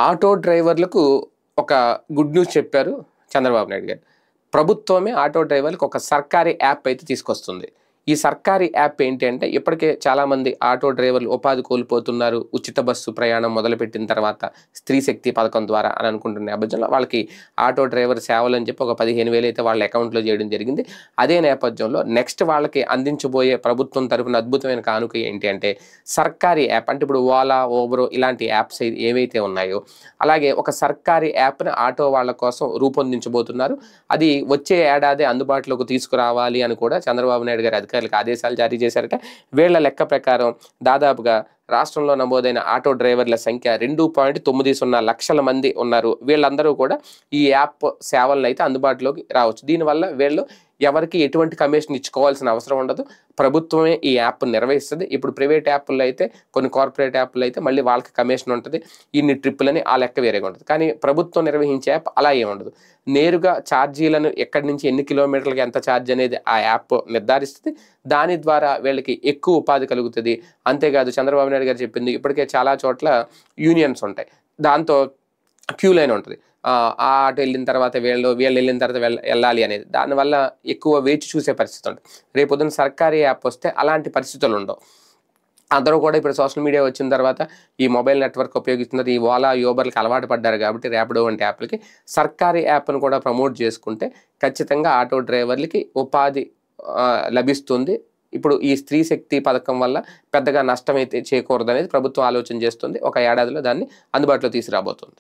Auto డ్రైవర్లకు ఒక good news చెప్పారు చంద్రబాబు నాయుడు గారు. ప్రభుత్వమే ఆటో డ్రైవర్లకు ఒక సర్కారీ యాప్ అయితే తీసుకొస్తుంది. ఈ సర్కారీ యాప్ ఏంటి అంటే, ఇప్పటికే చాలామంది ఆటో డ్రైవర్లు ఉపాధి కోల్పోతున్నారు. ఉచిత బస్సు ప్రయాణం మొదలుపెట్టిన తర్వాత స్త్రీ శక్తి పథకం ద్వారా అని అనుకుంటున్న నేపథ్యంలో వాళ్ళకి ఆటో డ్రైవర్ సేవలు అని చెప్పి ఒక 15,000 అయితే వాళ్ళ అకౌంట్లో చేయడం జరిగింది. అదే నేపథ్యంలో నెక్స్ట్ వాళ్ళకి అందించబోయే ప్రభుత్వం తరపున అద్భుతమైన కానుక ఏంటి అంటే సర్కారీ యాప్. అంటే ఇప్పుడు ఓలా, ఊబర్ ఇలాంటి యాప్స్ ఏవైతే ఉన్నాయో అలాగే ఒక సర్కారీ యాప్ని ఆటో వాళ్ళ కోసం రూపొందించబోతున్నారు. అది వచ్చే ఏడాది అందుబాటులోకి తీసుకురావాలి అని కూడా చంద్రబాబు నాయుడు గారి అధికారులకు ఆదేశాలు జారీ చేశారట. వీళ్ల లెక్క ప్రకారం దాదాపుగా రాష్ట్రంలో నమోదైన ఆటో డ్రైవర్ల సంఖ్య 2.90 లక్షల మంది ఉన్నారు. వీళ్ళందరూ కూడా ఈ యాప్ సేవలను అయితే అందుబాటులోకి రావచ్చు. దీనివల్ల వీళ్ళు ఎవరికి ఎటువంటి కమిషన్ ఇచ్చుకోవాల్సిన అవసరం ఉండదు. ప్రభుత్వమే ఈ యాప్ నిర్వహిస్తుంది. ఇప్పుడు ప్రైవేట్ యాప్ల్లో అయితే, కొన్ని కార్పొరేట్ యాప్ల్లో అయితే మళ్ళీ వాళ్ళకి కమిషన్ ఉంటుంది. ఇన్ని ట్రిప్పులని ఆ లెక్క వేరేగా ఉంటుంది. కానీ ప్రభుత్వం నిర్వహించే యాప్ అలా ఏముండదు. నేరుగా ఛార్జీలను ఎక్కడి నుంచి ఎన్ని కిలోమీటర్లకి ఎంత ఛార్జ్ అనేది ఆ యాప్ నిర్ధారిస్తుంది. దాని ద్వారా వీళ్ళకి ఎక్కువ ఉపాధి కలుగుతుంది. అంతేకాదు చంద్రబాబు నాయుడు గారు చెప్పింది, ఇప్పటికే చాలా చోట్ల యూనియన్స్ ఉంటాయి. దాంతో క్యూ లైన్ ఉంటుంది. అటు వెళ్ళిన తర్వాత వీళ్ళు వెళ్ళిన తర్వాత వెళ్ళాలి అనేది. దానివల్ల ఎక్కువ వేచి చూసే పరిస్థితి ఉంటుంది. రేపొద్దున సర్కారీ యాప్ వస్తే అలాంటి పరిస్థితులు ఉండవు. అందరూ కూడా ఇప్పుడు సోషల్ మీడియా వచ్చిన తర్వాత ఈ మొబైల్ నెట్వర్క్ ఉపయోగిస్తున్నారు. ఈ ఓలా, యూబర్లకు అలవాటు పడ్డారు కాబట్టి ర్యాపిడో వంటి యాప్లకి సర్కారీ యాప్ను కూడా ప్రమోట్ చేసుకుంటే ఖచ్చితంగా ఆటో డ్రైవర్లకి ఉపాధి లభిస్తుంది. ఇప్పుడు ఈ స్త్రీ శక్తి పథకం వల్ల పెద్దగా నష్టం అయితే చేకూరదనేది ప్రభుత్వం ఆలోచన చేస్తుంది. ఒక ఏడాదిలో దాన్ని అందుబాటులో తీసుకురాబోతుంది.